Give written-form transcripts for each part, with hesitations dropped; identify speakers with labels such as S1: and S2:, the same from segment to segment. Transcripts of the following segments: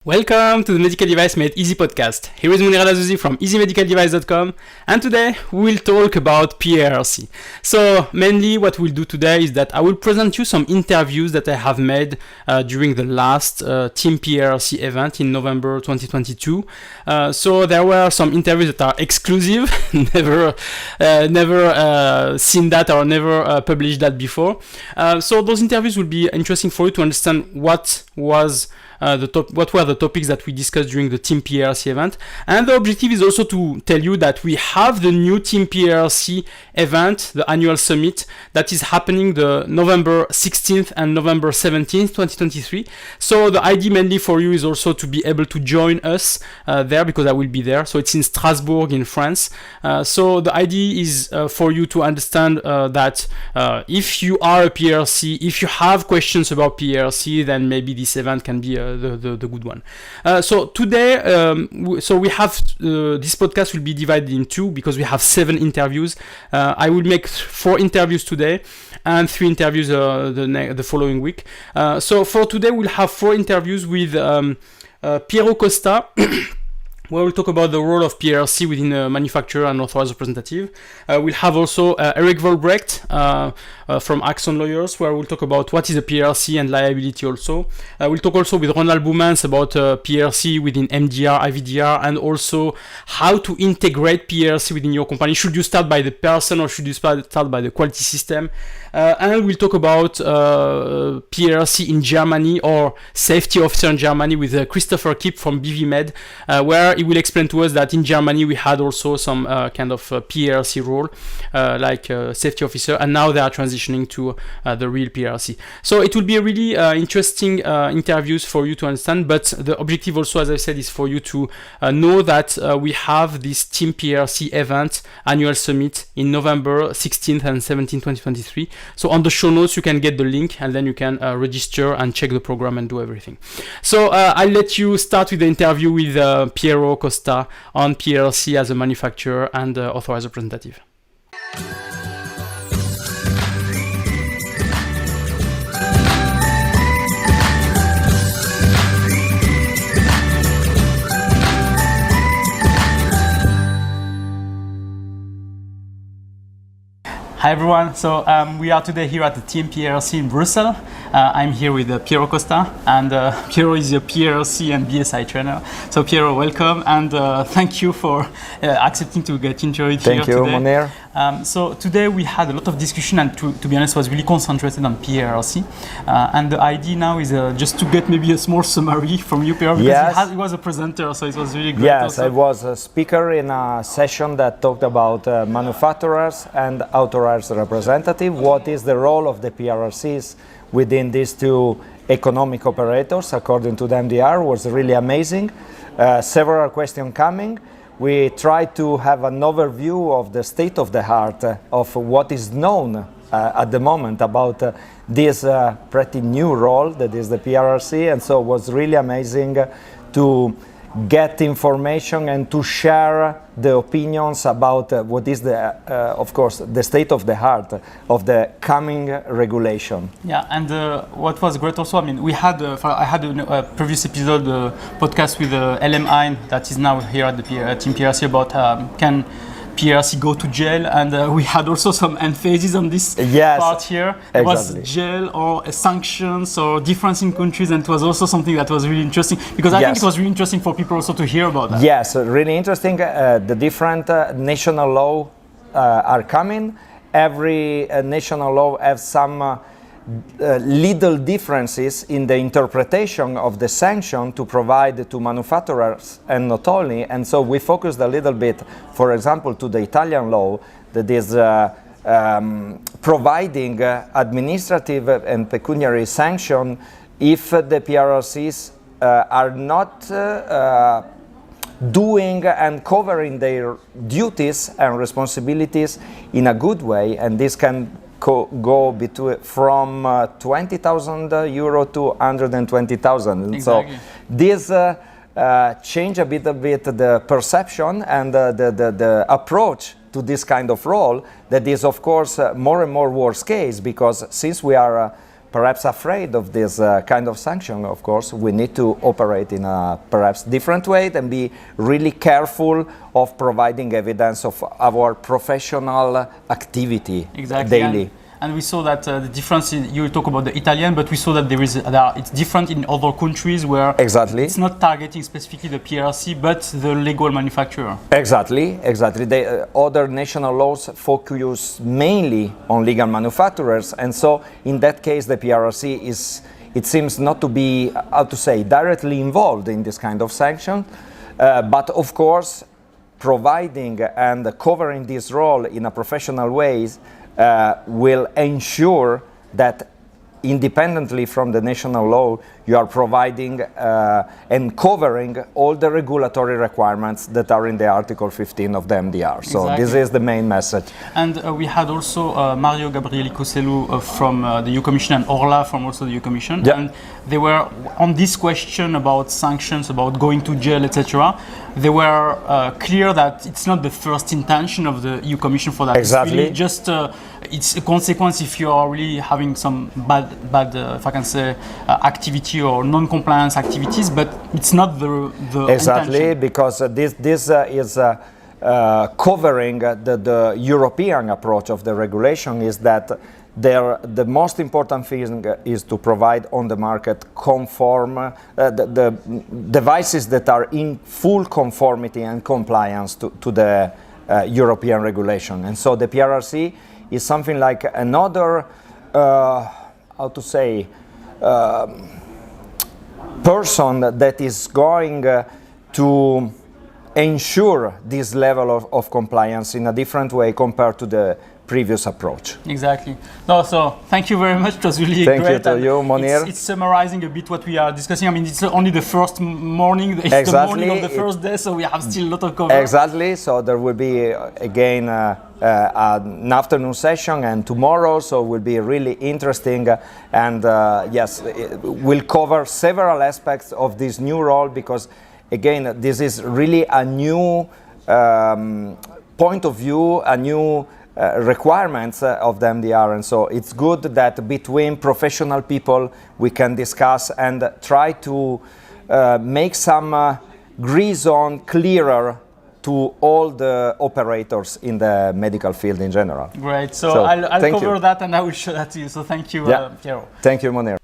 S1: Welcome to the Medical Device Made Easy podcast. Here is Monir El Azzouzi from easymedicaldevice.com, and today we will talk about PRRC. So mainly what we'll do today is that I will present you some interviews that I have made during the last Team-PRRC event in November 2022. So there were some interviews that are exclusive, never seen that or never published that before. So those interviews will be interesting for you to understand what was what were the topics that we discussed during the Team-PRRC event. And the objective is also to tell you that we have the new Team-PRRC event, the annual summit, that is happening the November 16th and November 17th, 2023. So the idea mainly for you is also to be able to join us there, because I will be there. So it's in Strasbourg in France. So the idea is for you to understand that if you are a PRRC, if you have questions about PRRC, then maybe this event can be the good one. So today, so we have this podcast will be divided in two because we have 7 interviews. I will make 4 interviews today and 3 interviews the following week. So for today, we'll have 4 interviews with Piero Costa. Where we'll talk about the role of PRRC within a manufacturer and authorized representative. We'll have also Erik Vollebregt from Axon Lawyers, where we'll talk about what is a PRRC and liability also. We'll talk also with Ronald Boumans about PRRC within MDR, IVDR, and also how to integrate PRRC within your company. Should you start by the person or should you start by the quality system? And we'll talk about PRRC in Germany or safety officer in Germany with Christopher Kipp from BVMed, where he will explain to us that in Germany we had also some kind of PRRC role, like safety officer, and now they are transitioning to the real PRRC. So it will be a really interesting interviews for you to understand, but the objective also, as I said, is for you to know that we have this Team-PRRC event annual summit in November 16th and 17th, 2023. So on the show notes, you can get the link and then you can register and check the program and do everything. So I'll let you start with the interview with Piero Costa on PRRC as a manufacturer and authorized representative. Hi everyone, so we are today here at the Team-PRRC in Brussels. I'm here with Piero Costa, and Piero is a PRRC and BSI trainer. So Piero, welcome, and thank you for accepting to get interviewed here today.
S2: Thank you, Monir.
S1: So today we had a lot of discussion, and to be honest, was really concentrated on PRRC. And the idea now is just to get maybe a small summary from you, Piero, because he was a presenter, so it was really great.
S2: Yes,
S1: also.
S2: I was a speaker in a session that talked about manufacturers and authorized representative. What is the role of the PRRCs within these two economic operators, according to the MDR, was really amazing. Several questions coming. We tried to have an overview of the state of the art of what is known at the moment about this pretty new role that is the PRRC, and so it was really amazing to get information and to share the opinions about what is the, of course, the state of the art of the coming regulation.
S1: Yeah, and what was great also, I mean, we had, I had a previous episode podcast with LMI that is now here at the Team-PRRC about can PRRC go to jail, and we had also some emphasis on this part here. It was jail or sanctions or difference in countries, and it was also something that was really interesting, because I think it was really interesting for people also to hear about that.
S2: Yes, really interesting. The different national law are coming. Every national law has some little differences in the interpretation of the sanction to provide to manufacturers and not only, and so we focused a little bit, for example, to the Italian law that is providing administrative and pecuniary sanction if the PRRCs are not doing and covering their duties and responsibilities in a good way, and this can go between from 20,000 euro to 120,000.
S1: Exactly.
S2: So this change a bit the perception and the approach to this kind of role that is, of course, more and more worst case, because since we are perhaps afraid of this kind of sanction. Of course, we need to operate in a perhaps different way and be really careful of providing evidence of our professional activity daily.
S1: And we saw that the difference in, you talk about the Italian, but we saw that it's different in other countries where it's not targeting specifically the PRRC, but the legal manufacturer.
S2: Exactly. Other national laws focus mainly on legal manufacturers, and so in that case the PRRC it seems not to be, directly involved in this kind of sanction, but of course providing and covering this role in a professional way will ensure that independently from the national law, you are providing and covering all the regulatory requirements that are in the Article 15 of the MDR. So this is the main message.
S1: And we had also Mario Gabrieli Coselu from the EU Commission and Orla from also the EU Commission.
S2: Yeah.
S1: And they were on this question about sanctions, about going to jail, etc. They were clear that it's not the first intention of the EU Commission for that.
S2: Exactly.
S1: It's really just it's a consequence if you are really having some bad if I can say, activity or non-compliance activities, but it's not the
S2: intention. Because this is covering the European approach of the regulation is that the most important thing is to provide on the market conform the devices that are in full conformity and compliance to the European regulation. And so the PRRC is something like another person that is going to ensure this level of compliance in a different way compared to the previous approach.
S1: Exactly. No, so thank you very much. It was really great.
S2: Thank you to you, Monir.
S1: It's summarizing a bit what we are discussing. I mean, it's only the first morning. It's the morning of the first day, so we have still a lot of cover.
S2: Exactly. So there will be again an afternoon session and tomorrow, so it will be really interesting. And yes, we'll cover several aspects of this new role because, again, this is really a new point of view, a new requirements of the MDR, and so it's good that between professional people we can discuss and try to make some gray zone clearer to all the operators in the medical field in general.
S1: Great, so I'll cover that and I will show that to you, so thank you, Piero.
S2: Thank you, Monir.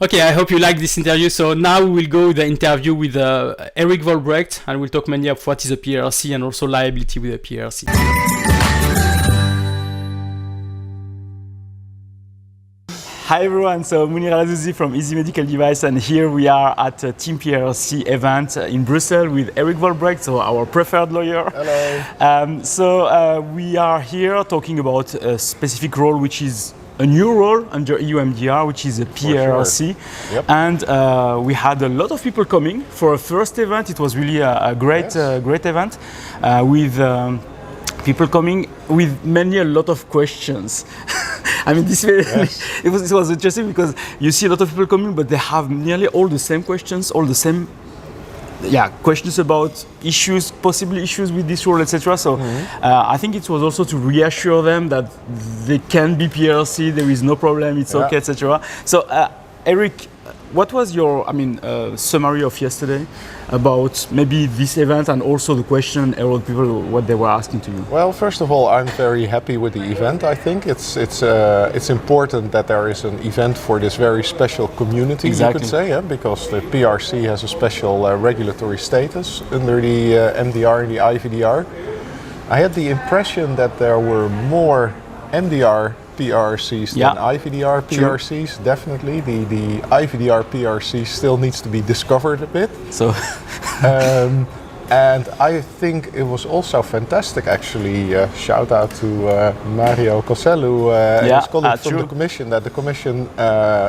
S1: Okay, I hope you liked this interview. So now we will go the interview with Erik Vollebregt, and we'll talk mainly of what is a PRRC and also liability with a PRRC. Hi everyone, so Monir El Azzouzi from Easy Medical Device, and here we are at a Team-PRRC event in Brussels with Erik Vollebregt, so our preferred lawyer.
S2: Hello.
S1: We are here talking about a specific role which is a new role under EU MDR, which is a PRRC.
S2: Sure. Yep.
S1: And we had a lot of people coming for a first event. It was really a great event with people coming with mainly a lot of questions. I mean, it was interesting because you see a lot of people coming, but they have nearly all the same questions, all the same questions about issues, possible issues with this role, etc. So I think it was also to reassure them that they can be PRRC, there is no problem, it's okay, etc. So Eric, what was your, summary of yesterday about maybe this event and also the question around people, what they were asking to you?
S3: Well, first of all, I'm very happy with the event. I think it's important that there is an event for this very special community, you could say, because the PRRC has a special regulatory status under the MDR and the IVDR. I had the impression that there were more MDR PRRCs than IVDR PRRCs, definitely. The IVDR PRRC still needs to be discovered a bit.
S1: So,
S3: and I think it was also fantastic, actually. Shout out to Mario Coselu and his colleague from the Commission, that the Commission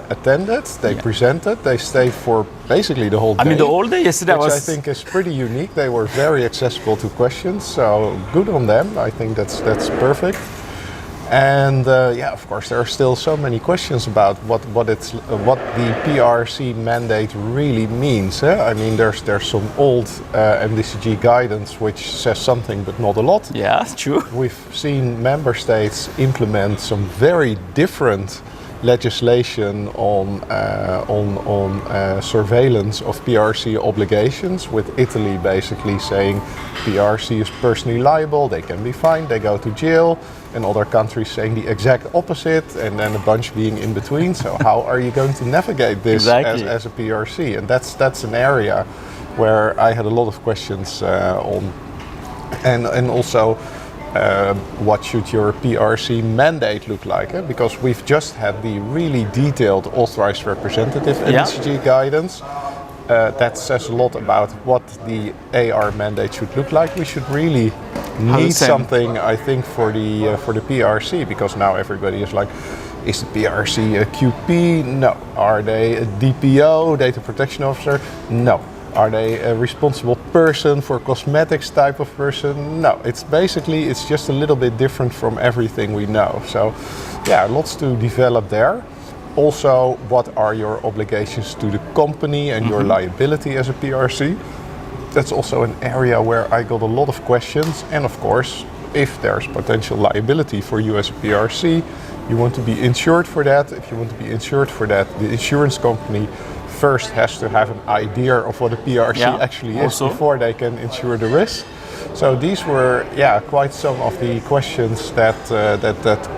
S3: attended, they presented, they stayed for basically the whole day.
S1: I mean, the whole day yesterday
S3: which I think is pretty unique. They were very accessible to questions, so good on them. I think that's perfect. And of course, there are still so many questions about what the PRRC mandate really means. I mean, there's some old MDCG guidance which says something but not a lot.
S1: Yeah, true.
S3: We've seen member states implement some very different legislation on surveillance of PRC obligations, with Italy basically saying PRC is personally liable, they can be fined, they go to jail, and other countries saying the exact opposite, and then a bunch being in between. So how are you going to navigate this as a PRC? And that's an area where I had a lot of questions on, and also what should your PRC mandate look like? Because we've just had the really detailed Authorized Representative MDCG guidance. That says a lot about what the AR mandate should look like. We should really need something, I think, for the PRC, because now everybody is like, is the PRC a QP? No. Are they a DPO, data protection officer? No. Are they a responsible person for cosmetics type of person? No. It's just a little bit different from everything we know. So yeah, lots to develop there. Also, what are your obligations to the company and your liability as a PRC? That's also an area where I got a lot of questions. And of course, if there's potential liability for you as a PRC, you want to be insured for that. If you want to be insured for that, the insurance company first has to have an idea of what a PRC actually is before they can insure the risk. So these were quite some of the questions that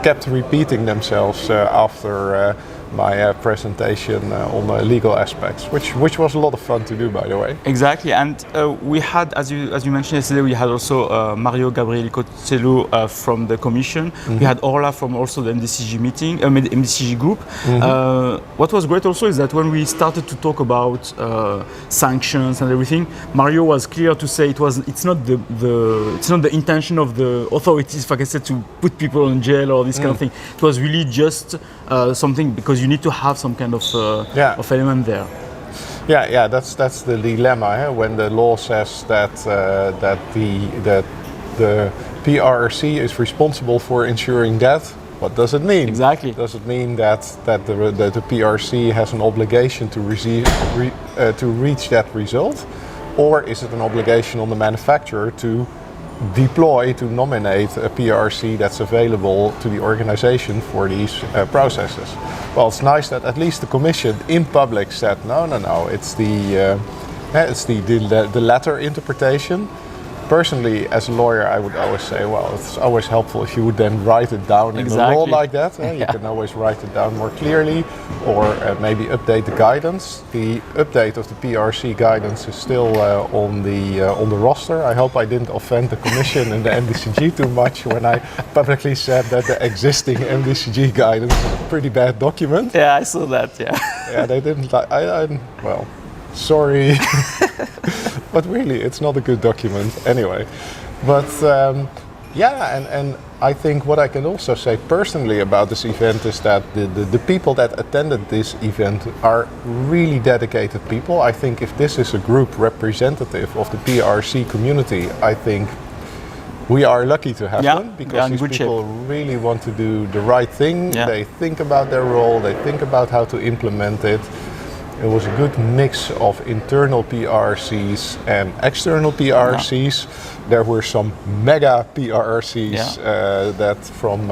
S3: kept repeating themselves after my presentation on the legal aspects, which was a lot of fun to do, by the way.
S4: Exactly, and we had, as you mentioned yesterday, we had also Mario Gabriele Costello from the Commission. We had Orla from also the MDCG meeting, MDCG group. What was great also is that when we started to talk about sanctions and everything, Mario was clear to say it's not the intention of the authorities, like I said, to put people in jail or this kind of thing. It was really just something, because you need to have some kind of element there.
S3: Yeah, that's the dilemma. When the law says that the PRRC is responsible for ensuring that, what does it mean?
S4: Exactly.
S3: Does it mean that the PRC has an obligation to reach that result, or is it an obligation on the manufacturer to nominate a PRC that's available to the organization for these processes? Well, it's nice that at least the Commission in public said no, it's the latter interpretation. Personally, as a lawyer, I would always say, well, it's always helpful if you would then write it down in the law like that. You can always write it down more clearly, or maybe update the guidance. The update of the PRC guidance is still on the roster. I hope I didn't offend the Commission and the MDCG too much when I publicly said that the existing MDCG guidance is a pretty bad document.
S4: Yeah, I saw that. Yeah.
S3: They didn't like. Well, sorry. But really, it's not a good document anyway. But and I think what I can also say personally about this event is that the people that attended this event are really dedicated people. I think if this is a group representative of the PRC community, I think we are lucky to have them, because these people really want to do the right thing. They think about their role, they think about how to implement it. It was a good mix of internal PRCs and external PRCs. There were some mega PRCs that from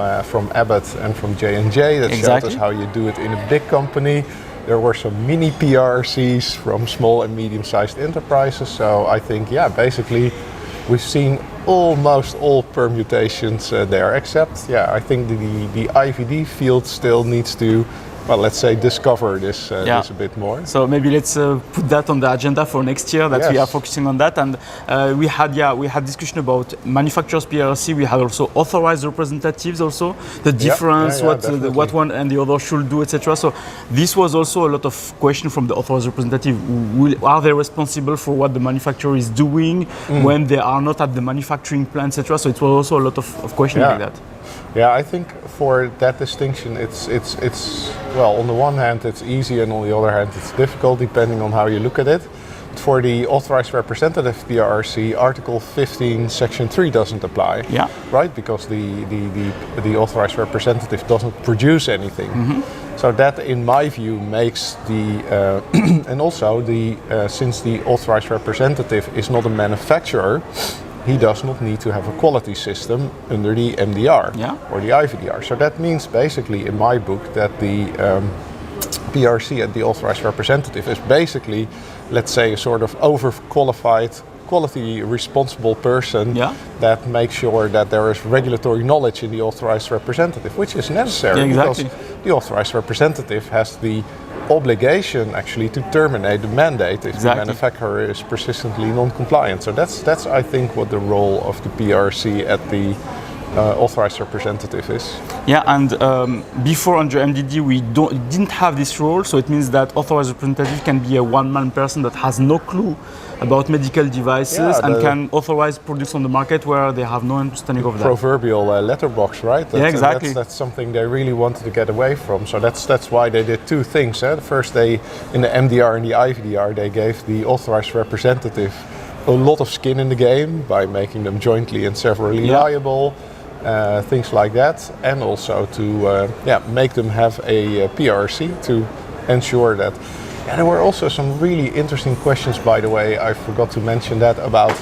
S3: Abbott and from J&J that showed us how you do it in a big company. There were some mini PRCs from small and medium-sized enterprises. So I think, basically we've seen almost all permutations there, except, I think the IVD field still needs to, well, let's say, discover this a bit more.
S4: So maybe let's put that on the agenda for next year, that we are focusing on that. And we had discussion about manufacturers PRC. We had also authorized representatives, also the difference, what one and the other should do, etc. So this was also a lot of question from the authorized representative. Are they responsible for what the manufacturer is doing when they are not at the manufacturing plant, etc. So it was also a lot of questions like that.
S3: Yeah, I think for that distinction, it's well, on the one hand it's easy, and on the other hand it's difficult, depending on how you look at it. For the Authorized Representative PRRC, Article 15, Section 3 doesn't apply, right? Because the Authorized Representative doesn't produce anything. So that, in my view, makes the and also since the Authorized Representative is not a manufacturer, he does not need to have a quality system under the MDR or the IVDR. So that means basically in my book that the PRC and the Authorized Representative is basically, let's say, a sort of overqualified quality responsible person that makes sure that there is regulatory knowledge in the Authorized Representative, which is necessary because the Authorized Representative has the obligation actually to terminate the mandate if the manufacturer is persistently non-compliant. So that's I think what the role of the PRC at the Authorized Representative is.
S4: Yeah, and before under MDD we didn't have this role, so it means that Authorized Representative can be a one-man person that has no clue about medical devices and can authorize products on the market where they have no understanding of that.
S3: Proverbial letterbox, right?
S4: Exactly.
S3: That's something they really wanted to get away from. So that's why they did two things. First, they in the MDR and the IVDR, they gave the Authorized Representative a lot of skin in the game by making them jointly and severally liable. Things like that, and also to make them have a PRC to ensure that. And there were also some really interesting questions, by the way. I forgot to mention that about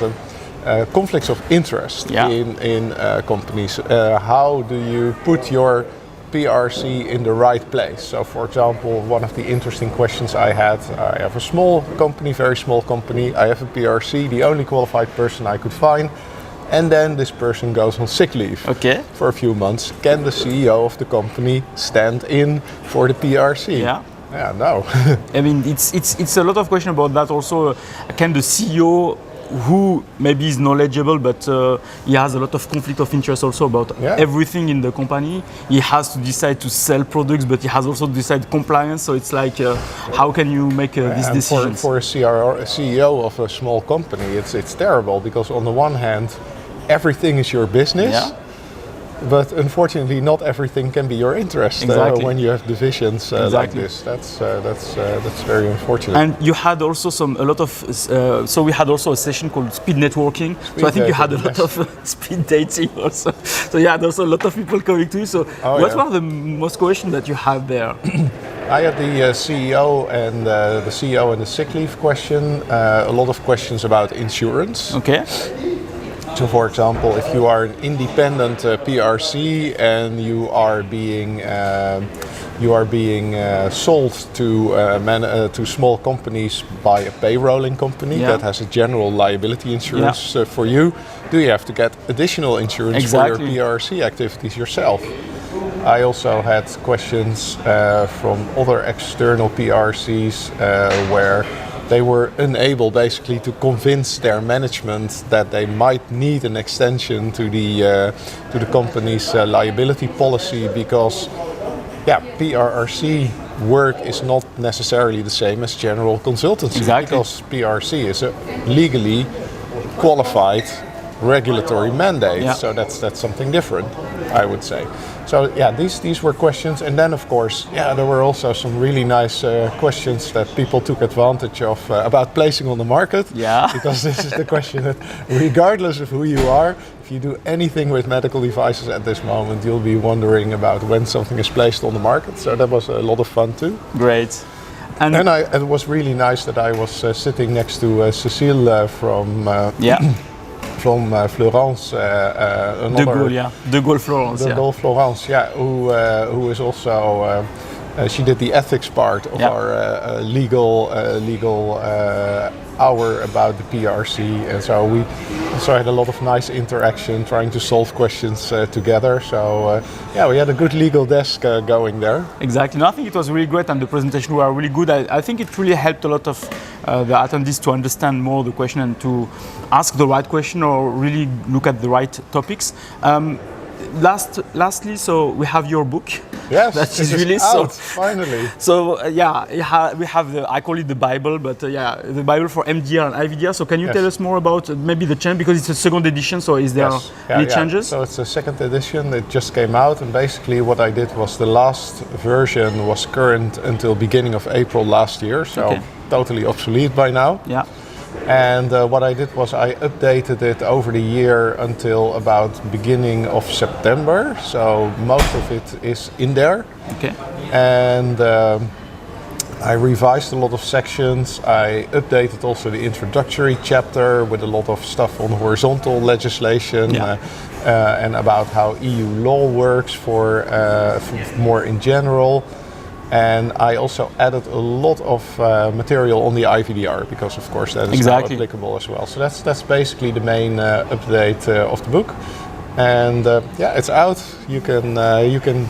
S3: conflicts of interest in companies. How do you put your PRC in the right place? So, for example, one of the interesting questions I had, I have a small company, very small company. I have a PRC, the only qualified person I could find. And then this person goes on sick leave for a few months. Can the CEO of the company stand in for the PRC? Yeah, no.
S4: I mean, it's a lot of question about that also. Can the CEO, who maybe is knowledgeable, but he has a lot of conflict of interest also about everything in the company. He has to decide to sell products, but he has also to decide compliance. So it's like, how can you make these decisions?
S3: For a CEO of a small company, it's terrible because on the one hand, everything is your business, but unfortunately, not everything can be your interest when you have divisions like this. That's very unfortunate.
S4: And you had also a lot of. So we had also a session called speed networking. So I think you had a lot of speed dating also. So there's also a lot of people coming to you. So what were the most questions that you had there?
S3: I had the CEO and the sick leave question. A lot of questions about insurance.
S4: Okay.
S3: So, for example, if you are an independent PRC and you are being sold to small companies by a payrolling company that has a general liability insurance for you, do you have to get additional insurance for your PRC activities yourself? I also had questions from other external PRCs where they were unable basically to convince their management that they might need an extension to the company's liability policy because PRRC work is not necessarily the same as general consultancy because PRC is a legally qualified regulatory mandate, so that's something different, I would say. So these were questions, and then of course there were also some really nice questions that people took advantage of about placing on the market. Because this is the question that regardless of who you are, if you do anything with medical devices at this moment, you'll be wondering about when something is placed on the market. So that was a lot of fun too.
S4: Great.
S3: And it was really nice that I was sitting next to Cécile from Florence,
S4: De Gaulle Florence.
S3: De Gaulle Florence, who is also. She did the ethics part of our legal hour about the PRC, and so we also had a lot of nice interaction trying to solve questions together. So we had a good legal desk going there.
S4: Exactly. No, I think it was really great, and the presentation were really good. I think it really helped a lot of the attendees to understand more the question and to ask the right question or really look at the right topics. Lastly, so we have your book.
S3: Yes,
S4: that is released.
S3: Finally.
S4: So we have I call it the Bible, but the Bible for MDR and IVDR. So can you tell us more about maybe the change, because it's a second edition. So is there any changes?
S3: So it's a second edition. It just came out, and basically what I did was the last version was current until beginning of April last year. So totally obsolete by now.
S4: Yeah.
S3: And what I did was I updated it over the year until about beginning of September. So most of it is in there.
S4: Okay.
S3: And I revised a lot of sections. I updated also the introductory chapter with a lot of stuff on horizontal legislation and about how EU law works for more in general. And I also added a lot of material on the IVDR because, of course, that is now applicable as well. So that's basically the main update of the book. And it's out. You can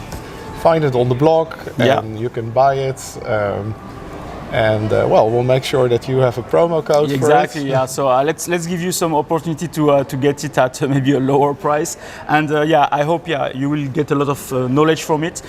S3: find it on the blog, and you can buy it. We'll make sure that you have a promo code for it.
S4: Exactly, yeah. So let's give you some opportunity to get it at maybe a lower price. And I hope you will get a lot of knowledge from it.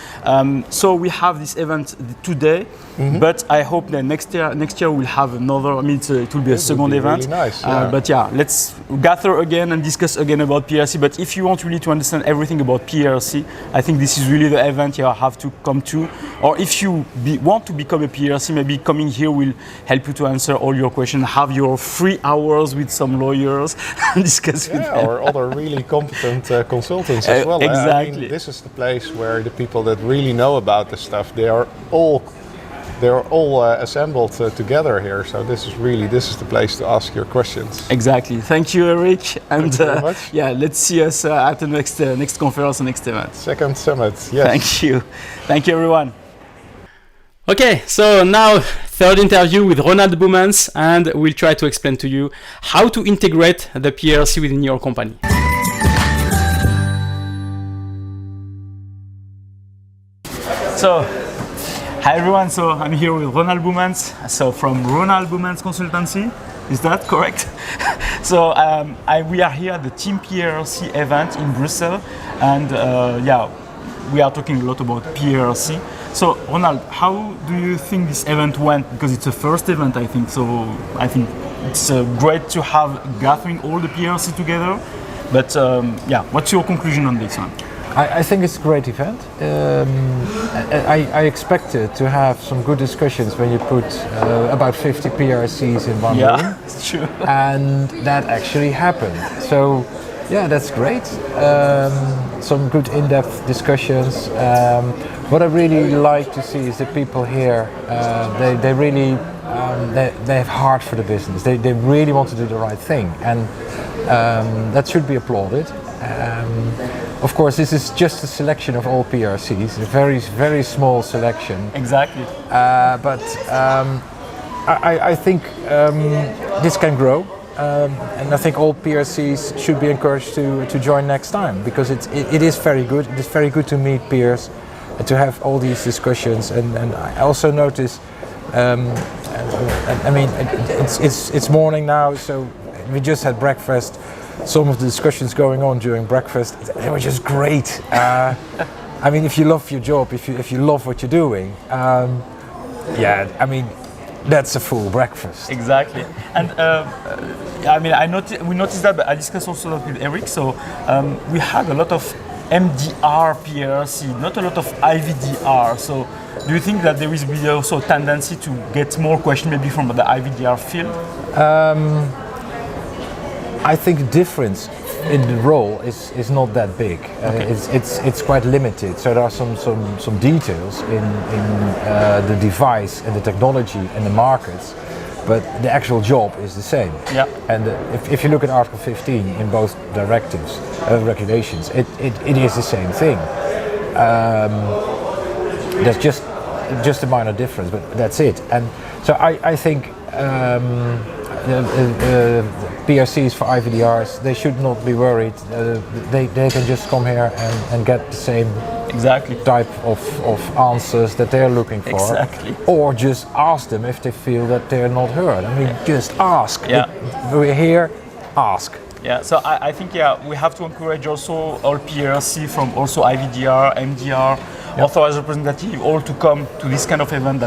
S4: So we have this event today, but I hope that next year we'll have another. I mean, it will be a second event.
S3: Really nice.
S4: But let's gather again and discuss again about PRC. But if you want really to understand everything about PRC, I think this is really the event you have to come to. Or if you want to become a PRC, maybe coming here will help you to answer all your questions. Have your 3 hours with some lawyers and discuss with them.
S3: Or other really competent consultants as well.
S4: Exactly.
S3: I mean, this is the place where the people that really know about this stuff, they are all assembled together here. So this is the place to ask your questions.
S4: Exactly. Thank you, Eric. And
S3: Thank you very much.
S4: Let's see us at the next conference, the next event.
S3: Second summit. Yes.
S4: Thank you. Thank you, everyone.
S1: Okay, so now third interview with Ronald Boumans, and we'll try to explain to you how to integrate the PRRC within your company.
S4: So, hi everyone. So I'm here with Ronald Boumans. So from Ronald Boumans Consultancy. Is that correct? So we are here at the Team-PRRC event in Brussels, and we are talking a lot about PRRC. So Ronald, how do you think this event went? Because it's the first event, I think. So I think it's great to have gathering all the PRRC together. But what's your conclusion on this one?
S5: I think it's a great event. I expected to have some good discussions when you put about 50 PRCs in one room.
S4: Yeah, it's true.
S5: And that actually happened. So yeah, that's great. Some good in-depth discussions. What I really like to see is the people here. They really they have heart for the business. They really want to do the right thing, and that should be applauded. Of course, this is just a selection of all PRCs, a very, very small selection.
S4: Exactly.
S5: But I think this can grow. And I think all PRCs should be encouraged to join next time, because it is very good. It is very good to meet peers and to have all these discussions. And I also notice, I mean, it's morning now, so we just had breakfast. Some of the discussions going on during breakfast, they were just great. I mean, if you love your job, if you love what you're doing, I mean, that's a full breakfast.
S4: Exactly. And I mean, we noticed that, but I discussed also a lot with Eric. So we had a lot of MDR PRRC, not a lot of IVDR. So do you think that there is also a tendency to get more questions maybe from the IVDR field?
S5: I think the difference in the role is not that big. Okay. It's quite limited. So there are some details in the device and the technology and the markets, but the actual job is the same.
S4: Yeah.
S5: And if you look at Article 15 in both directives, regulations, it is the same thing. There's just a minor difference, but that's it. And so I think PRCs for IVDRs, they should not be worried. They can just come here and get the same type of answers that they're looking for.
S4: Exactly.
S5: Or just ask them if they feel that they're not heard. I mean, just ask.
S4: Yeah.
S5: We're here, ask.
S4: Yeah, so I think we have to encourage also all PRRC from also IVDR, MDR, Authorized Representative, all to come to this kind of event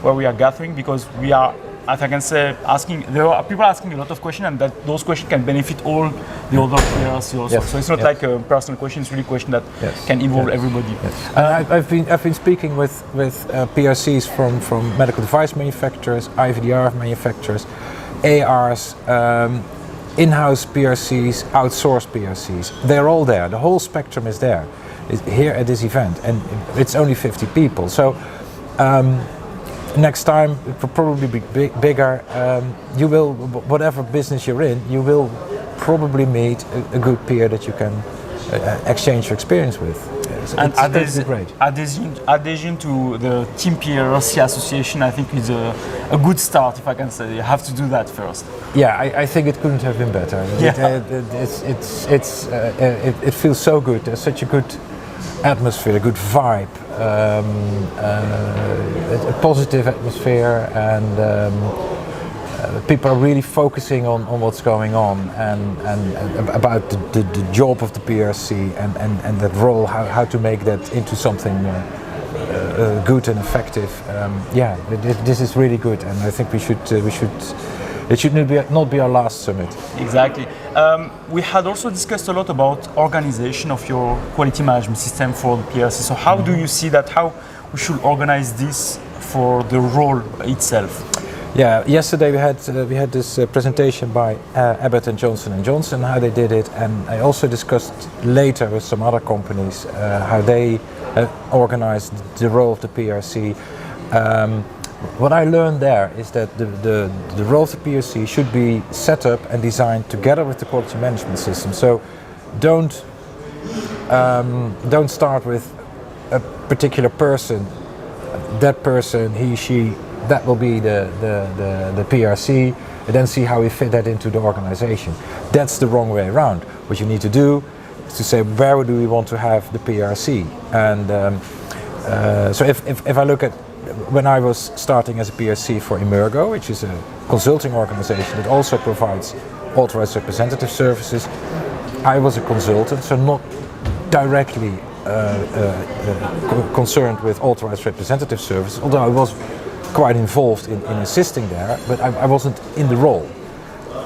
S4: where we are gathering, because we are, as I can say, there are people asking a lot of questions, and that those questions can benefit all the other PRRC also.
S5: Yes.
S4: So it's not like a personal question; it's really a question that can involve everybody.
S5: Yes. And I've been speaking with PRCs from medical device manufacturers, IVDR manufacturers, ARs, in-house PRCs, outsourced PRCs. They're all there. The whole spectrum is there. It's here at this event, and it's only 50 people. So. next time it will probably be bigger. You will, whatever business you're in, you will probably meet a good peer that you can exchange your experience with.
S4: And
S5: great.
S4: Adhesion to the Team-PRRC association, I think, is a good start, if I can say. You have to do that first.
S5: Yeah, I think it couldn't have been better.
S4: Yeah.
S5: It feels so good. There's such a good atmosphere, a good vibe, a positive atmosphere, and people are really focusing on what's going on and about the job of the PRC and that role, how to make that into something good and effective. This is really good, and I think it should not be our last summit.
S4: Exactly. We had also discussed a lot about organization of your quality management system for the PRC. So how do you see that? How we should organize this for the role itself?
S5: Yeah, yesterday we had this presentation by Abbott and Johnson & Johnson, how they did it, and I also discussed later with some other companies how they organized the role of the PRC. What I learned there is that the role of the PRC should be set up and designed together with the quality management system. So don't start with a particular person. That person, he, she, that will be the PRC, and then see how we fit that into the organization. That's the wrong way around. What you need to do is to say, where do we want to have the PRC? And so if I look at when I was starting as a PRC for Emergo, which is a consulting organization that also provides authorized representative services, I was a consultant, so not directly concerned with authorized representative services, although I was quite involved in assisting there, but I wasn't in the role.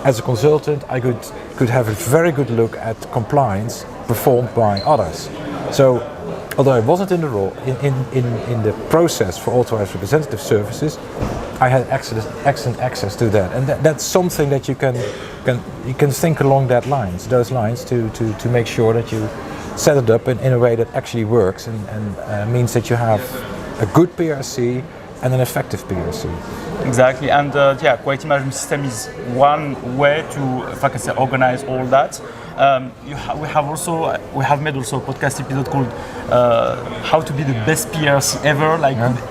S5: As a consultant, I could have a very good look at compliance performed by others. So, although I wasn't in the role, in the process for authorized representative services, I had excellent access to that, and that's something that you can think along those lines to make sure that you set it up in a way that actually works and means that you have a good PRC and an effective PRC.
S4: Exactly, and quality management system is one way to, if I can say, organize all that. We have made also a podcast episode called "How to be the best PRC ever,"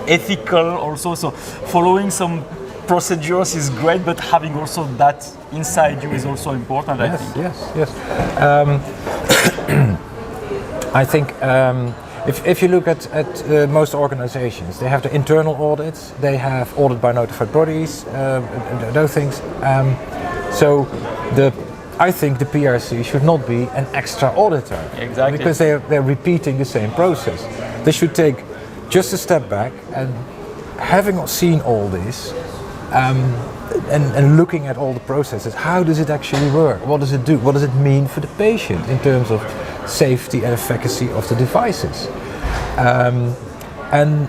S4: ethical also. So following some procedures is great, but having also that inside you is also important. I think.
S5: Yes. I think. If you look at most organizations, they have the internal audits, they have audit by notified bodies, those things. I think the PRC should not be an extra auditor.
S4: Exactly.
S5: Because they're repeating the same process. They should take just a step back and, having seen all this, and looking at all the processes, how does it actually work? What does it do? What does it mean for the patient in terms of safety and efficacy of the devices? And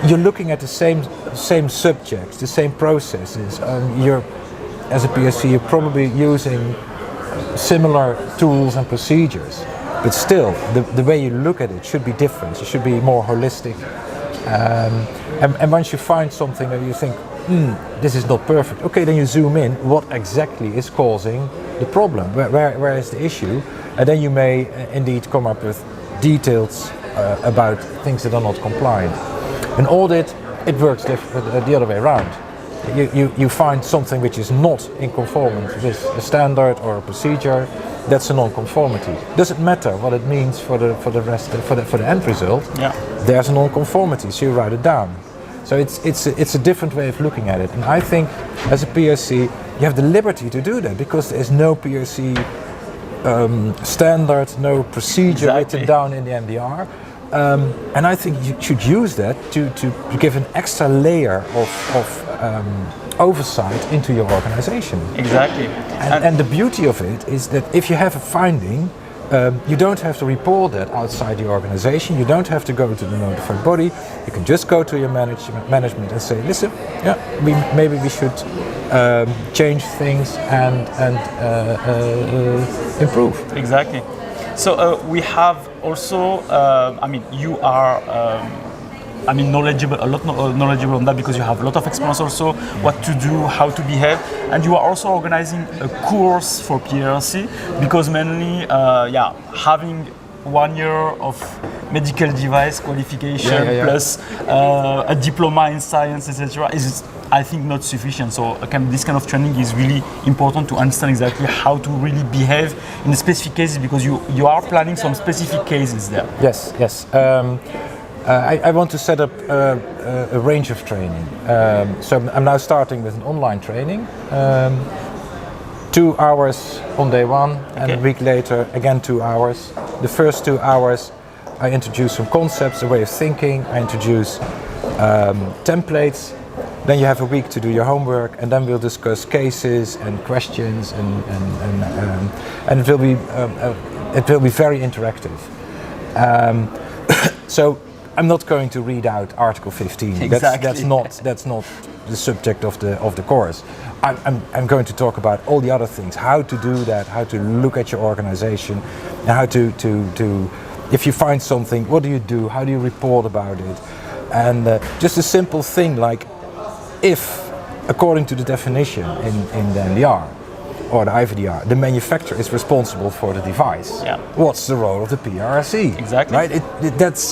S5: you're looking at the same subjects, the same processes. As a PRC, you're probably using similar tools and procedures, but still, the way you look at it should be different. It should be more holistic. And once you find something that you think, this is not perfect, okay, then you zoom in, what exactly is causing the problem? Where is the issue? And then you may indeed come up with details about things that are not compliant. An audit, it works the other way around. You find something which is not in conformance with a standard or a procedure, that's a non-conformity. Doesn't matter what it means for the end result. Yeah. There's a non-conformity, so you write it down. So it's a different way of looking at it, and I think as a PRC you have the liberty to do that because there is no PRC standard, no procedure written down in the MDR. And I think you should use that to give an extra layer of oversight into your organization.
S4: Exactly.
S5: And the beauty of it is that if you have a finding, you don't have to report that outside the organization. You don't have to go to the notified body. You can just go to your management and say, listen, maybe we should change things and improve.
S4: Exactly. So we have also, you are I mean, knowledgeable on that because you have a lot of experience also, what to do, how to behave, and you are also organizing a course for PRRC because mainly, having 1 year of medical device qualification plus a diploma in science, etc., is, I think, not sufficient. So this kind of training is really important to understand exactly how to really behave in specific cases because you are planning some specific cases there.
S5: Yes. I want to set up a range of training. So I'm now starting with an online training. 2 hours on day one, and a week later again 2 hours. The first 2 hours I introduce some concepts, a way of thinking, I introduce templates. Then you have a week to do your homework, and then we'll discuss cases and questions, and it will be very interactive. So I'm not going to read out Article 15.
S4: Exactly.
S5: That's not the subject of the course. I'm going to talk about all the other things, how to do that, how to look at your organization, and how to if you find something, what do you do, how do you report about it, and just a simple thing like, if according to the definition in the NDR or the IVDR, the manufacturer is responsible for the device, what's the role of the PRRC?
S4: Exactly.
S5: Right?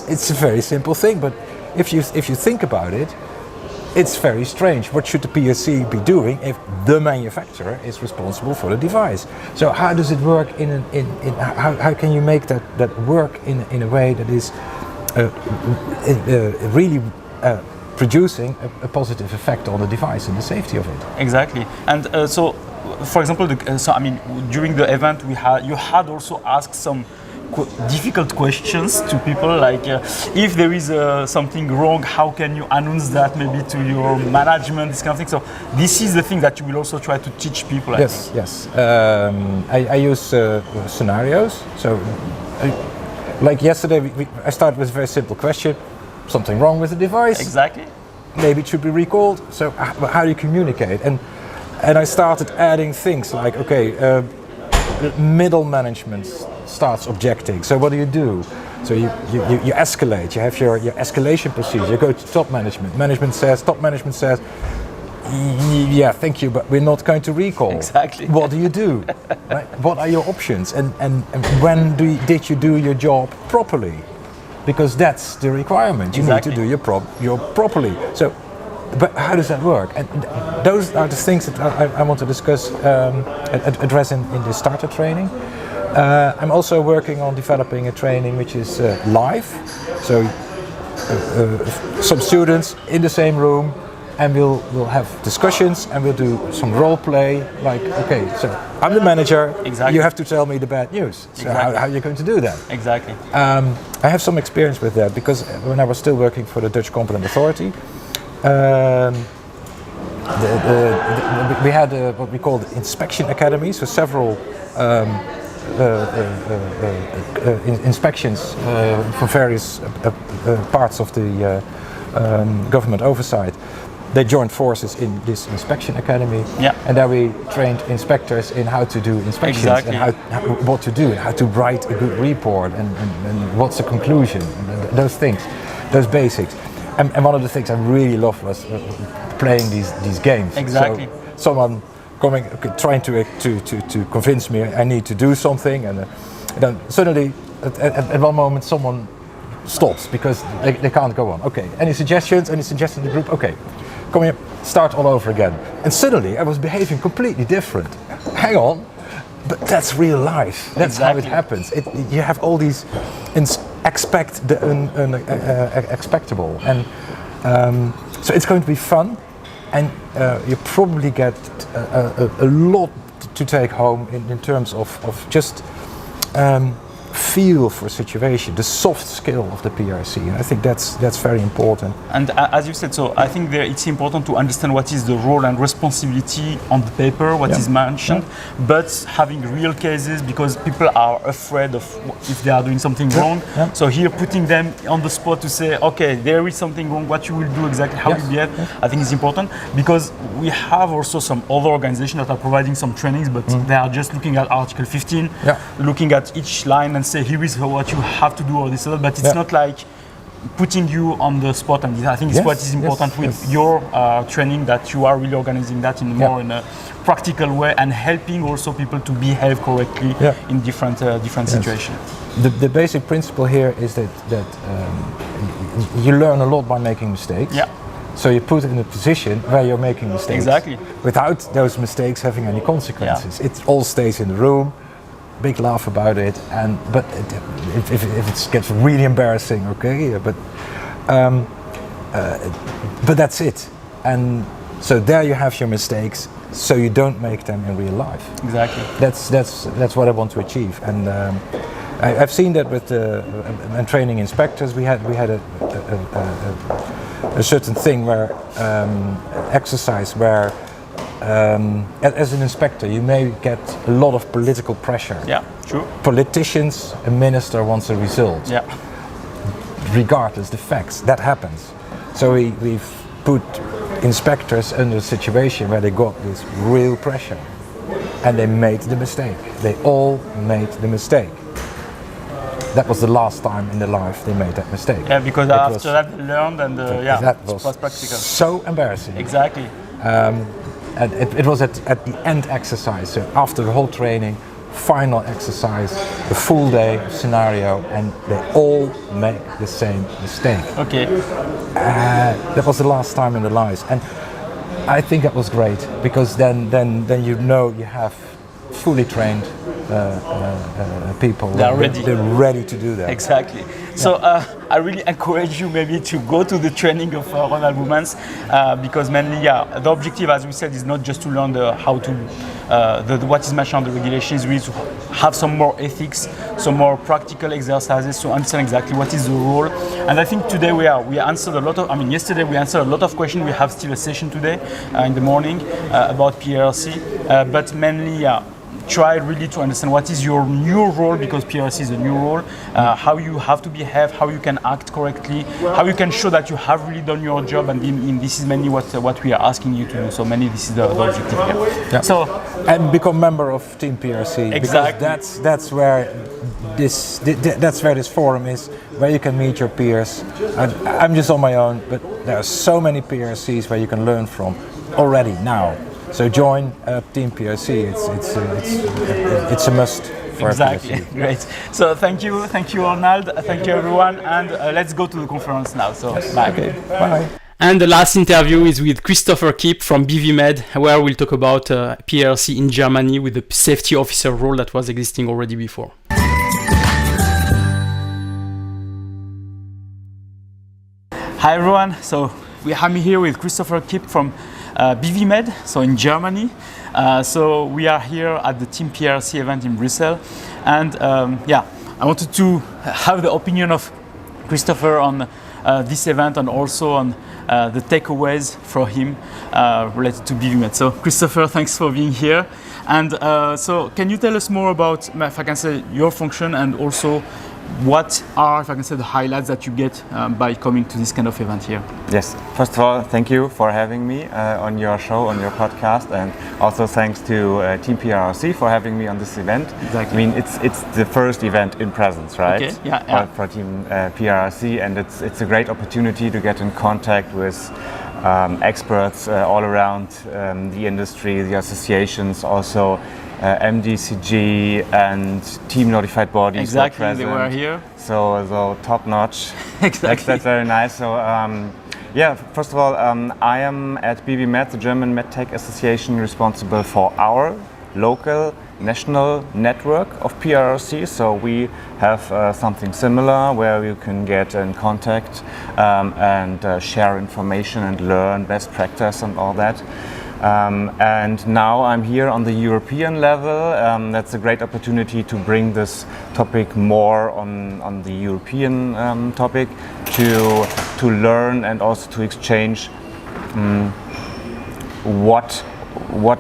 S5: It's a very simple thing, but if you think about it, it's very strange. What should the PRC be doing if the manufacturer is responsible for the device? So how does it work how can you make that work in a way that is really producing a positive effect on the device and the safety of it?
S4: Exactly. And so, for example, during the event you had also asked some difficult questions to people, like if there is something wrong, how can you announce that maybe to your management, this kind of thing. So this is the thing that you will also try to teach people.
S5: Yes. I use scenarios. So like yesterday I started with a very simple question: something wrong with the device?
S4: Exactly.
S5: Maybe it should be recalled. So how do you communicate? And I started adding things like, middle management starts objecting. So what do? So you escalate. You have your escalation procedure. You go to top management. Top management says, yeah, thank you, but we're not going to recall.
S4: Exactly.
S5: What do you do? Right? What are your options? And when did you do your job properly? Because that's the requirement. You need to do your properly. So, but how does that work? And those are the things that I want to discuss, address in the starter training. I'm also working on developing a training which is live. So some students in the same room, and we'll have discussions, and we'll do some role play. Like, so I'm the manager.
S4: Exactly.
S5: You have to tell me the bad news. So how are you going to do that?
S4: Exactly.
S5: I have some experience with that because when I was still working for the Dutch Competent Authority, we had what we called inspection academy. So several inspections for various parts of the government oversight. They joined forces in this inspection academy, and there we trained inspectors in how to do inspections and what to do, and how to write a good report, and what's the conclusion, and those things, those basics. And one of the things I really loved was playing these games.
S4: Exactly.
S5: So someone coming, trying to convince me I need to do something, and then suddenly at one moment someone stops because they can't go on. Okay, any suggestions? Any suggestions in the group? Okay, come here, start all over again. And suddenly I was behaving completely different. Hang on, but that's real life. That's how it happens. You have all these expect the unexpectable, and so it's going to be fun, and you probably get a lot to take home in terms of just feel for a situation, the soft skill of the PRC, and I think that's very important.
S4: And as you said, so I think it's important to understand what is the role and responsibility on the paper, what is mentioned, but having real cases, because people are afraid of if they are doing something wrong. So here putting them on the spot to say, okay, there is something wrong, what you will do exactly, how you behave, I think is important, because we have also some other organizations that are providing some trainings, but they are just looking at Article 15, looking at each line and say, here is what you have to do or this or that, but it's not like putting you on the spot, and I think it's what is important with your training, that you are really organizing that in more in a practical way and helping also people to behave correctly in different situations.
S5: The basic principle here is that you learn a lot by making mistakes.
S4: Yeah.
S5: So you put it in a position where you're making mistakes.
S4: Exactly.
S5: Without those mistakes having any consequences. Yeah. It all stays in the room. Big laugh about it, but if it gets really embarrassing, but that's it. And so there you have your mistakes, so you don't make them in real life.
S4: Exactly.
S5: That's what I want to achieve, and I've seen that with and training inspectors. We had a certain thing where exercise where. As an inspector, you may get a lot of political pressure.
S4: Yeah, true.
S5: Politicians, a minister wants a result.
S4: Yeah.
S5: Regardless, the facts, that happens. So we've put inspectors under a situation where they got this real pressure. And they made the mistake. They all made the mistake. That was the last time in their life they made that mistake.
S4: Yeah, because after that they learned, and
S5: that was
S4: practical.
S5: So embarrassing.
S4: Exactly.
S5: And it was at the end exercise, so after the whole training, final exercise, the full day scenario, and they all make the same mistake.
S4: Okay.
S5: That was the last time in their lives, and I think that was great, because then you know you have fully trained people.
S4: They're ready.
S5: They're ready to do that.
S4: Exactly. So I really encourage you maybe to go to the training of Ronald Boumans, because mainly, the objective, as we said, is not just to learn how to what is mentioned on the regulations. We need to have some more ethics, some more practical exercises to understand exactly what is the role. And I think today we answered a lot of. Yesterday we answered a lot of questions. We have still a session today in the morning about PRRC, but mainly, try really to understand what is your new role, because PRRC is a new role, how you have to behave, how you can act correctly, how you can show that you have really done your job, and this is mainly what we are asking you to do. So mainly this is the objective here. Yeah. So,
S5: and become member of Team-PRRC.
S4: Exactly.
S5: Because that's where this forum is, where you can meet your peers. I'm just on my own, but there are so many PRRCs where you can learn from already now. So join Team-PRRC. It's a must for
S4: exactly.
S5: PRRC.
S4: Great. So thank you, Ronald. Thank you, everyone, and let's go to the conference now. So bye.
S5: Okay. Bye.
S1: And the last interview is with Christopher Kipp from BVMed, where we'll talk about PRRC in Germany with the safety officer role that was existing already before.
S4: Hi everyone. So I'm here with Christopher Kipp from BVMed, so in Germany. So we are here at the Team-PRRC event in Brussels, and I wanted to have the opinion of Christopher on this event, and also on the takeaways for him related to BVMed. So Christopher, thanks for being here. And so can you tell us more about, if I can say, your function, and also what are, if I can say, the highlights that you get by coming to this kind of event here?
S6: Yes, first of all, thank you for having me on your show, on your podcast, and also thanks to Team-PRRC for having me on this event.
S4: Exactly.
S6: It's the first event in presence, right?
S4: Okay. Yeah.
S6: For Team-PRRC, and it's a great opportunity to get in contact with experts all around the industry, the associations, also MDCG and team notified bodies.
S4: Exactly,
S6: were present.
S4: They were here.
S6: So top notch.
S4: Exactly.
S6: That's very nice. So first of all, I am at BVMed, the German MedTech Association, responsible for our local national network of PRRC. So we have something similar where you can get in contact and share information and learn best practice and all that. And now I'm here on the European level. That's a great opportunity to bring this topic more on the European topic, to learn and also to exchange what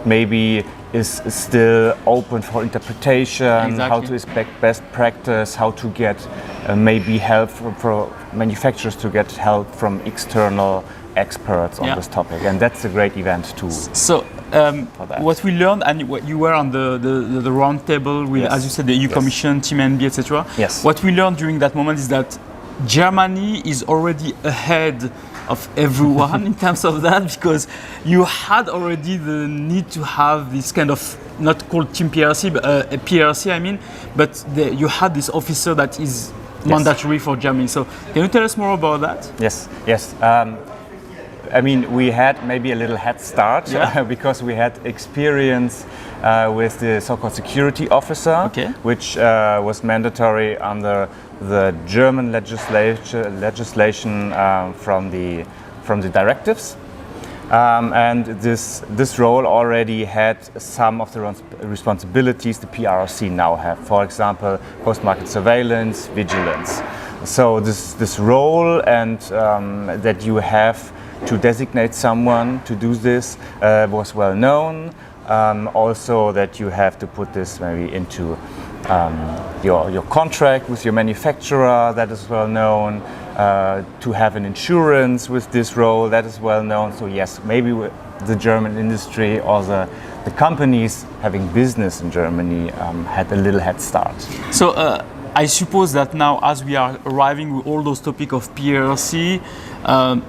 S6: maybe is still open for interpretation,
S4: exactly.
S6: How to expect best practice, how to get maybe help for manufacturers to get help from external experts on this topic, and that's a great event too.
S4: So what we learned, and you were on the round table with, as you said, the EU Commission, Team NB, etc.
S6: Yes.
S4: What we learned during that moment is that Germany is already ahead of everyone in terms of that, because you had already the need to have this kind of, not called Team-PRRC, but a PRRC, I mean, but you had this officer that is mandatory for Germany. So can you tell us more about that?
S6: Yes. I mean, we had maybe a little head start because we had experience with the so-called security officer, which was mandatory under the German legislation from the directives. And this role already had some of the responsibilities the PRRC now have. For example, post-market surveillance, vigilance. So this role and that you have to designate someone to do this was well known. Also that you have to put this maybe into your contract with your manufacturer, that is well known. To have an insurance with this role, that is well known. So yes, maybe the German industry or the companies having business in Germany had a little head start.
S4: So I suppose that now, as we are arriving with all those topics of PRRC,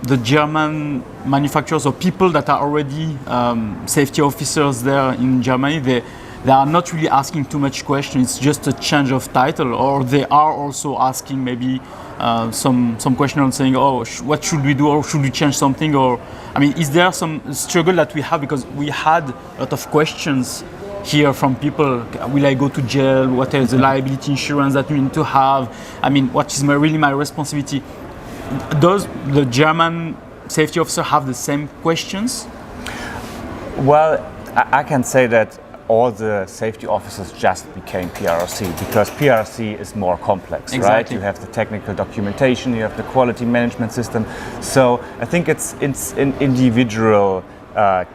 S4: the German manufacturers or people that are already safety officers there in Germany, they are not really asking too much questions. It's just a change of title, or they are also asking maybe some question on saying, oh, what should we do, or should we change something? Or I mean, is there some struggle that we have, because we had a lot of questions here from people? Will I go to jail? What is the liability insurance that we need to have? I mean, what is really my responsibility? Does the German safety officer have the same questions?
S6: Well, I can say that all the safety officers just became PRRC, because PRRC is more complex, right? You have the technical documentation, you have the quality management system. So I think it's an individual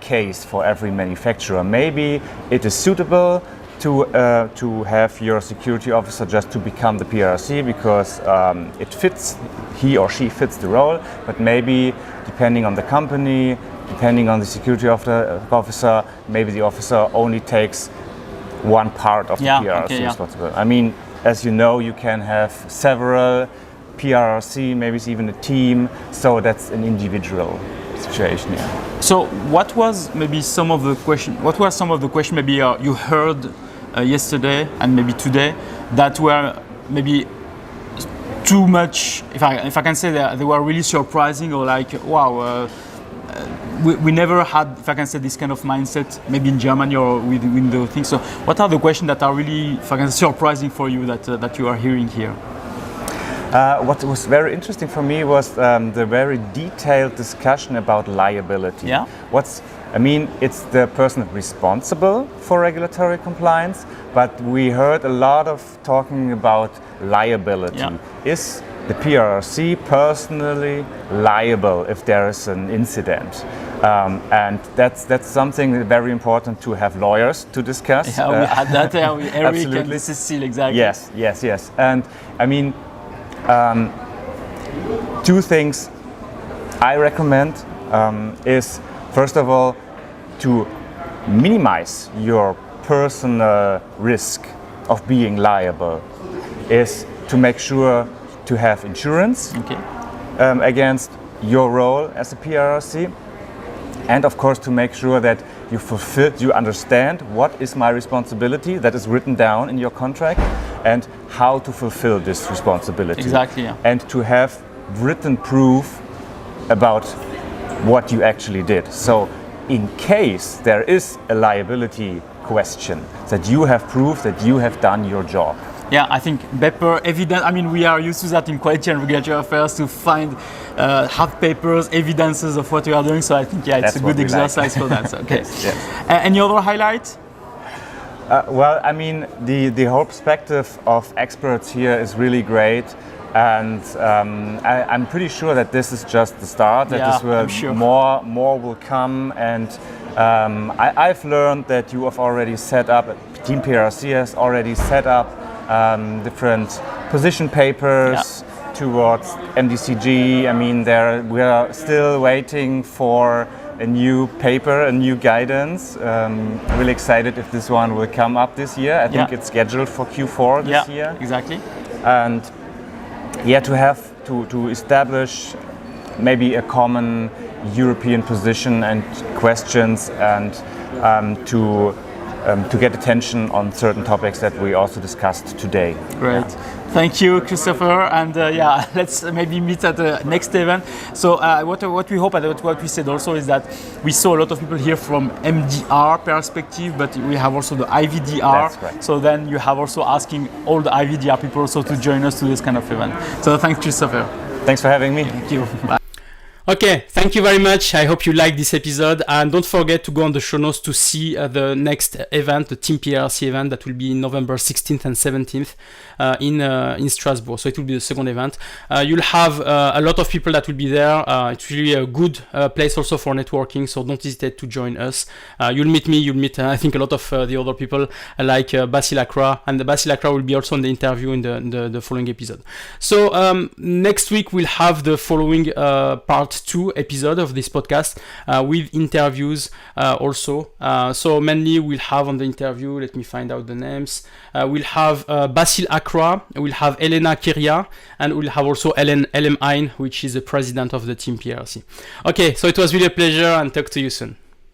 S6: case for every manufacturer. Maybe it is suitable to have your security officer just to become the PRRC because it fits, he or she fits the role, but maybe depending on the company, depending on the security officer, maybe the officer only takes one part of the PRRC responsibility. I mean, as you know, you can have several PRRC, maybe it's even a team, so that's an individual situation.
S4: So what was maybe some of the question? What were some of the questions maybe you heard yesterday and maybe today that were maybe too much? If I can say that they were really surprising, or like, wow. We never had, if I can say, this kind of mindset, maybe in Germany or with the things. So, what are the questions that are really, if I can say, surprising for you that you are hearing here?
S6: What was very interesting for me was the very detailed discussion about liability. I mean, it's the person responsible for regulatory compliance, but we heard a lot of talking about liability. Is the PRRC personally liable if there is an incident? And that's something very important to have lawyers to discuss.
S4: Yeah, we had that there with Eric and Cecile, exactly.
S6: Yes. And I mean, two things I recommend is, first of all, to minimize your personal risk of being liable, is to make sure to have insurance against your role as a PRRC, and of course to make sure that you understand what is my responsibility, that is written down in your contract, and how to fulfill this responsibility. And to have written proof about what you actually did. So in case there is a liability question, that you have proof that you have done your job.
S4: Yeah, I think paper evidence. I mean, we are used to that in quality and regulatory affairs to find hard papers, evidences of what you are doing. So I think it's a good exercise for that. So,
S6: Yes.
S4: Any other highlight?
S6: Well, I mean, the whole perspective of experts here is really great, and I'm pretty sure that this is just the start. That more will come, and I've learned that you have already set up. Team-PRRC has already set up different position papers towards MDCG. I mean, we are still waiting for a new paper, a new guidance. Really excited if this one will come up this year. I think it's scheduled for Q4 this year.
S4: Exactly.
S6: And to have to establish maybe a common European position and questions, and to get attention on certain topics that we also discussed today.
S4: Great. Thank you, Christopher. And let's maybe meet at the next event. So what we hope, and what we said also, is that we saw a lot of people here from MDR perspective, but we have also the IVDR.
S6: That's right.
S4: So then you have also asking all the IVDR people also to join us to this kind of event. So thanks, Christopher.
S6: Thanks for having me.
S4: Thank you. Bye.
S1: Okay, thank you very much. I hope you liked this episode, and don't forget to go on the show notes to see the next event, the Team-PRRC event that will be in November 16th and 17th in Strasbourg. So it will be the second event. You'll have a lot of people that will be there. It's really a good place also for networking, so don't hesitate to join us. You'll meet me, you'll meet I think a lot of the other people like Basil Akra, and the Basil Akra will be also in the interview in the following episode. So next week we'll have the following part 2 episode of this podcast with interviews also. So mainly we'll have on the interview, let me find out the names. We'll have Basil Akra, we'll have Elena Kiria, and we'll have also Elem Ein, which is the president of the Team-PRRC. Okay, so it was really a pleasure, and talk to you soon.